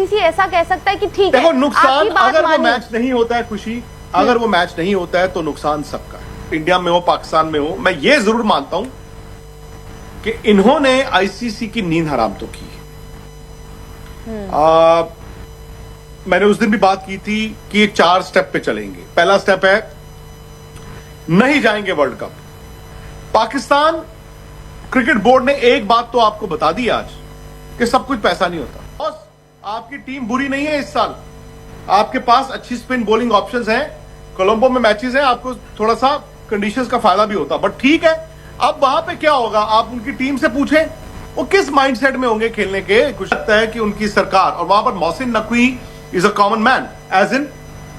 ICC ऐसा कह सकता है कि ठीक है, देखो नुकसान, आपकी बात अगर वो मानी। मैच नहीं होता है खुशी, अगर वो मैच नहीं होता है तो नुकसान सबका है, इंडिया में हो पाकिस्तान में हो। मैं ये जरूर मानता हूं कि इन्होंने आईसीसी की नींद हराम तो की है। मैंने उस दिन भी बात की थी कि ये 4 स्टेप पे चलेंगे। पहला स्टेप है नहीं जाएंगे world cup. Pakistan cricket board ने एक बात तो आपको बता दी आज कि सब कुछ पैसा नहीं होता। बॉस, आपकी टीम बुरी नहीं है इस साल, आपके पास अच्छी स्पिन बॉलिंग ऑप्शंस हैं, कोलंबो में मैचेस हैं, आपको थोड़ा सा कंडीशंस का फायदा भी होता, बट ठीक है। अब वहां पे क्या होगा, आप उनकी टीम से पूछें वो किस माइंडसेट में होंगे खेलने के। कुछ लगता है कि उनकी सरकार, और वहां पर Mohsin Naqvi is a common man, as in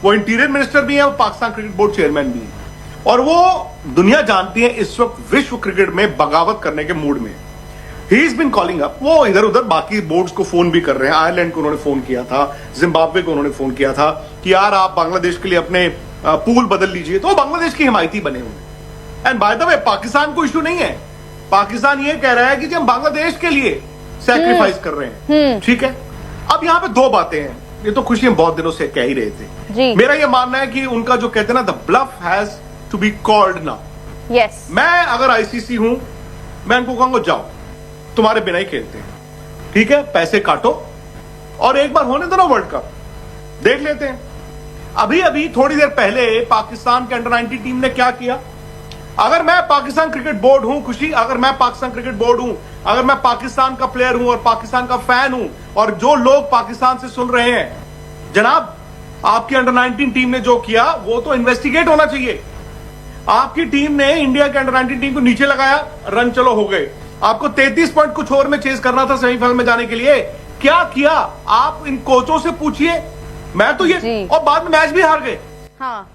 वो इंटीरियर मिनिस्टर भी है और पाकिस्तान क्रिकेट बोर्ड चेयरमैन भी है, और वो दुनिया जानती है इस वक्त विश्व क्रिकेट में बगावत करने के मूड में। He is been calling up, वो इधर उधर बाकी बोर्ड्स को फोन भी कर रहे हैं। आयरलैंड को उन्होंने फोन किया था, जिम्बाब्वे को उन्होंने फोन किया था कि यार आप बांग्लादेश के लिए अपने पूल बदल लीजिए, तो वो बांग्लादेश की हिमायती बने हुए। And by the way Pakistan को इश्यू नहीं है, पाकिस्तान ये कह रहा है कि हम बांग्लादेश के लिए सैक्रिफाइस कर रहे हैं, ठीक है। अब यहां पे 2 बातें हैं, ये तो खुशी हम बहुत दिनों से कह ही रहे थे। मेरा ये मानना है कि उनका जो कहते हैं ना, the bluff has to be called now. Yes, मैं अगर आईसीसी हूं, मैं उनको कहूंगा जाओ तुम्हारे बिना ही खेलते हैं, ठीक है, पैसे काटो और एक बार होने दो ना वर्ल्ड कप, देख लेते हैं। अभी अभी थोड़ी देर पहले पाकिस्तान के अंडर 19 टीम ने क्या किया। अगर मैं पाकिस्तान क्रिकेट बोर्ड हूं खुशी, अगर मैं पाकिस्तान क्रिकेट बोर्ड हूं, अगर मैं पाकिस्तान का प्लेयर हूं और पाकिस्तान का फैन हूं, और जो लोग पाकिस्तान से सुन रहे हैं, जनाब आपकी अंडर 19 टीम ने जो किया वो तो इन्वेस्टिगेट होना चाहिए। आपकी टीम ने इंडिया के अंडर 19 टीम को नीचे लगाया, रन चलो हो गए, आपको 33 पॉइंट कुछ और में चेज करना था सेमीफाइनल में जाने के लिए, क्या किया? आप इन कोचों से पूछिए, मैं तो ये, और बाद में मैच भी हार गए। हाँ,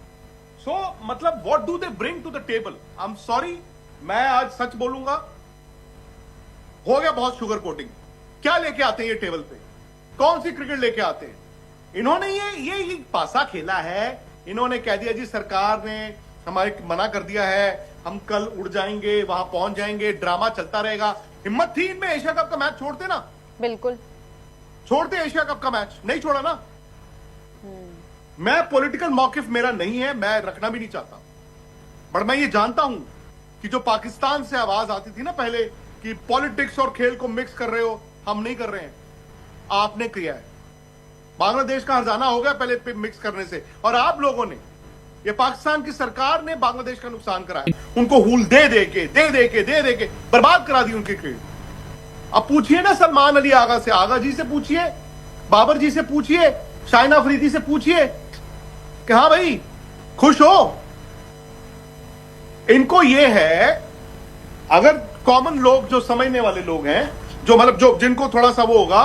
सो मतलब what do they bring to the table. I am sorry, मैं आज सच बोलूंगा, हो गया बहुत शुगर कोटिंग। क्या लेके आते हैं ये टेबल पे, कौन सी क्रिकेट लेके आते हैं? इन्होंने ये पासा खेला है। इन्होंने कह दिया जी सरकार ने हमारे मना कर दिया है, हम कल उड़ जाएंगे, वहां पहुंच जाएंगे, ड्रामा चलता रहेगा। हिम्मत थी इनमें एशिया कप का मैच छोड़ते ना, बिल्कुल छोड़ते, एशिया कप का मैच नहीं छोड़ा ना। मैं पॉलिटिकल मौकिफ मेरा नहीं है, मैं रखना भी नहीं चाहता, बट मैं ये जानता हूं कि जो पाकिस्तान से आवाज आती थी ना पहले कि पॉलिटिक्स और खेल को मिक्स कर रहे हो, हम नहीं कर रहे हैं, आपने किया है। बांग्लादेश का हर्जाना हो गया पहले मिक्स करने से, और आप लोगों ने, ये पाकिस्तान की सरकार ने बांग्लादेश का नुकसान कराया, उनको हूल दे दे के बर्बाद करा दी उनकी क्रिकेट। अब पूछिए ना सलमान अली आगा से, आगा जी से पूछिए, बाबर जी से पूछिए, शाइना अफरीदी से पूछिए कि हाँ भाई खुश हो। इनको ये है, अगर कॉमन लोग जो समझने वाले लोग हैं, जो मतलब जो जिनको थोड़ा सा वो होगा,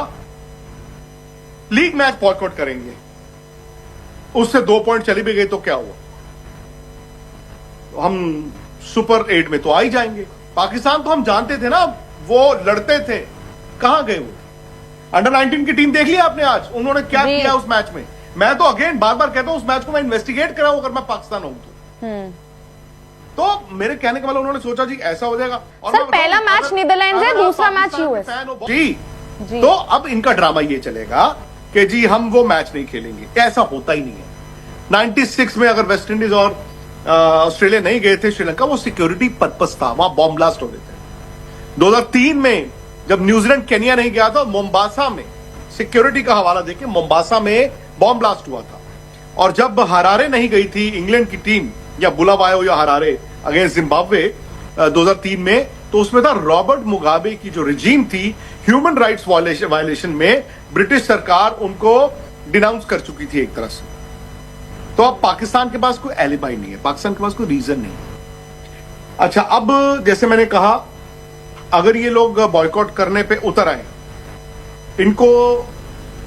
लीग मैच बॉयकॉट करेंगे, उससे 2 पॉइंट चली भी गई तो क्या हुआ, हम सुपर 8 में तो आ ही जाएंगे। पाकिस्तान तो हम जानते थे ना, वो लड़ते थे, कहां गए वो? अंडर 19 की टीम देख लिया आपने आज, उन्होंने क्या किया उस मैच में। मैं तो अगेन बार बार कहता हूं, उस मैच को मैं इन्वेस्टिगेट कराऊं अगर मैं पाकिस्तान हूं तो मेरे कहने के मतलब उन्होंने सोचा जी ऐसा हो जाएगा। और सर पहला मैच नीदरलैंड्स है, दूसरा मैच यूएस। जी, तो अब इनका ड्रामा ये चलेगा कि जी हम वो मैच नहीं खेलेंगे, ऐसा होता ही नहीं है। 96 में अगर वेस्ट इंडीज और ऑस्ट्रेलिया नहीं गए थे श्रीलंका, वो सिक्योरिटी पर्पस था, वहां बॉम्ब ब्लास्ट हो गए थे। 2003 में जब न्यूजीलैंड केनिया नहीं गया था, मोम्बासा में सिक्योरिटी का हवाला देके मोम्बासा में बॉम्ब ब्लास्ट हुआ था। और जब हरारे नहीं गई थी इंग्लैंड की टीम, या बुलावायो या हरारे अगेंस्ट जिम्बाब्वे 2003 में, तो उसमें था रॉबर्ट मुगाबे की जो रिजीम थी, ह्यूमन राइट्स वायलेशन में ब्रिटिश सरकार उनको डिनाउंस कर चुकी थी एक तरह से। तो अब पाकिस्तान के पास कोई एलिबाई नहीं है, पाकिस्तान के पास कोई रीजन नहीं है। अच्छा, अब जैसे मैंने कहा, अगर ये लोग बॉयकॉट करने पे उतर आए, इनको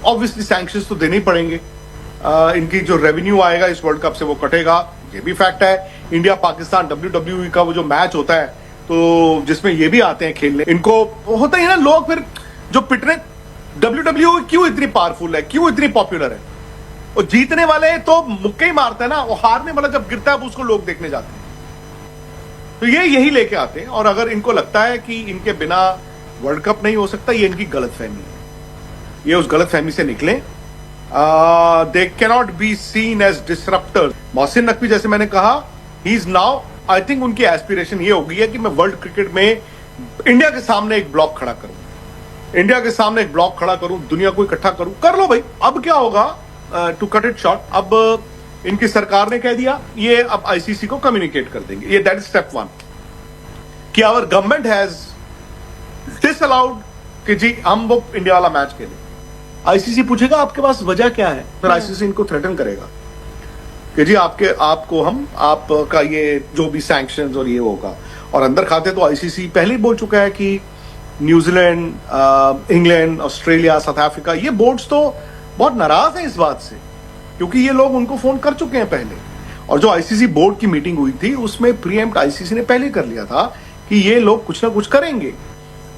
ऑब्वियसली सैंक्शंस तो देने ही पड़ेंगे। इनकी जो रेवेन्यू आएगा इस वर्ल्ड कप से वो कटेगा, ये भी फैक्ट है। इंडिया पाकिस्तान WWE का वो जो मैच होता है, तो जिसमें ये भी आते हैं खेलने, इनको होता ही ना, लोग फिर जो पिटने, WWE क्यों इतनी पावरफुल है, क्यों इतनी पॉपुलर है? और जीतने वाले तो मुक्के ही मारते हैं ना, वो हारने वाला जब गिरता है उसको लोग देखने जाते हैं। तो ये यही लेके आते हैं, और अगर इनको लगता है कि इनके बिना वर्ल्ड कप नहीं हो सकता, ये इनकी गलतफहमी है। ये उस गलतफहमी से निकले। They cannot be seen as disruptors. Mohsin Naqvi जैसे मैंने कहा, he is now, I think उनकी एस्पिरेशन ये हो गई है कि मैं वर्ल्ड क्रिकेट में इंडिया के सामने एक ब्लॉक खड़ा करूं, इंडिया के सामने एक ब्लॉक खड़ा करूं, दुनिया को इकट्ठा करूं। कर लो भाई, अब क्या होगा, टू कट इट शॉर्ट, अब इनकी सरकार ने कह दिया ये अब आईसीसी को कम्युनिकेट कर देंगे, ये दैट इज स्टेप 1 कि आवर गवर्नमेंट हैज डिसअलाउड कि जी हम वो इंडिया वाला मैच खेलें। आईसीसी पूछेगा आपके पास वजह क्या है, फिर आईसीसी इनको थ्रेटन करेगा कि जी आपका ये जो भी सैंक्शंस और ये होगा। और अंदर खाते तो आईसीसी पहले ही बोल चुका है कि New Zealand, England, Australia, south Africa, ये बोर्ड्स तो बहुत नाराज हैं इस बात से, क्योंकि ये लोग उनको फोन कर चुके हैं पहले। और जो आईसीसी बोर्ड की मीटिंग हुई थी उसमें प्रीएम्प्ट आईसीसी ने पहले कर लिया था कि ये लोग कुछ ना कुछ करेंगे।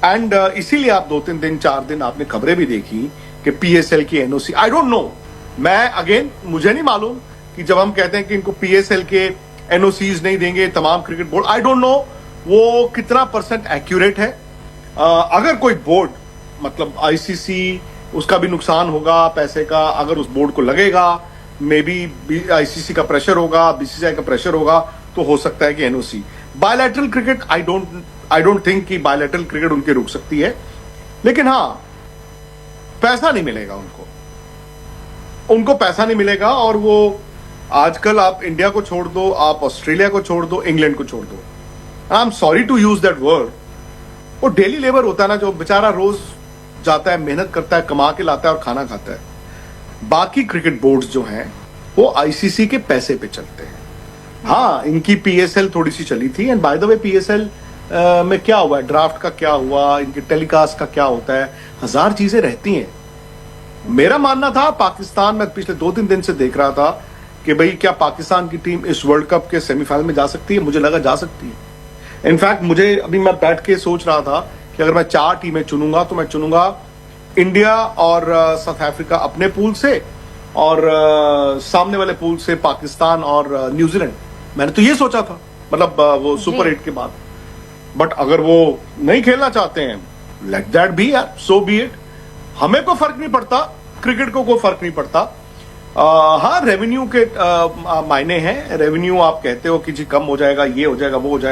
एंड इसीलिए आप 2-3 दिन 4 दिन आपने खबरें भी देखी कि पीएसएल की एनओसी, आई डोंट नो, मैं अगेन मुझे नहीं मालूम कि जब हम कहते हैं कि इनको पीएसएल के एनओसीज नहीं देंगे तमाम cricket board, I don't know वो कितना % एक्यूरेट है। अगर कोई बोर्ड, मतलब आईसीसी, उसका भी नुकसान होगा पैसे का, अगर उस बोर्ड को लगेगा, मे बी आईसीसी का प्रेशर होगा, बीसीसीआई का प्रेशर होगा, तो हो सकता है कि NOC. Bilateral cricket I don't think कि बायलैटरल क्रिकेट उनके रुक सकती है, लेकिन हाँ पैसा नहीं मिलेगा उनको पैसा नहीं मिलेगा। और वो आजकल आप इंडिया को छोड़ दो, आप ऑस्ट्रेलिया को छोड़ दो, इंग्लैंड को छोड़ दो, I am sorry to use that word, वो डेली लेबर होता है ना, जो बेचारा रोज जाता है, मेहनत करता है, कमा के लाता है और खाना खाता है। बाकी क्रिकेट बोर्ड्स जो हैं वो आईसीसी के पैसे पे चलते हैं। हाँ, इनकी पीएसएल थोड़ी सी चली थी, and by the way PSL में क्या हुआ, ड्राफ्ट का क्या हुआ, इनके टेलीकास्ट का क्या होता है, 1000 चीजें रहती हैं। मेरा मानना था पाकिस्तान, मैं पिछले 2-3 दिन से देख रहा था कि भाई क्या पाकिस्तान की टीम इस वर्ल्ड कप के सेमीफाइनल में जा सकती है, मुझे लगा जा सकती है। इनफैक्ट मुझे अभी मैं बैठ के सोच रहा था कि अगर मैं 4 टीमें चुनूंगा तो मैं चुनूंगा इंडिया और साउथ अफ्रीका अपने पूल से, और सामने वाले पूल से पाकिस्तान और न्यूजीलैंड। मैंने तो ये सोचा था, मतलब वो सुपर 8 के बाद। बट अगर वो नहीं खेलना चाहते हैं, लेट दैट बी यार, सो बी इट, हमें को फर्क नहीं पड़ता, क्रिकेट को कोई फर्क नहीं पड़ता। हाँ, रेवेन्यू के मायने हैं, रेवेन्यू आप कहते हो कि जी कम हो जाएगा, ये हो जाएगा, वो हो जाएगा।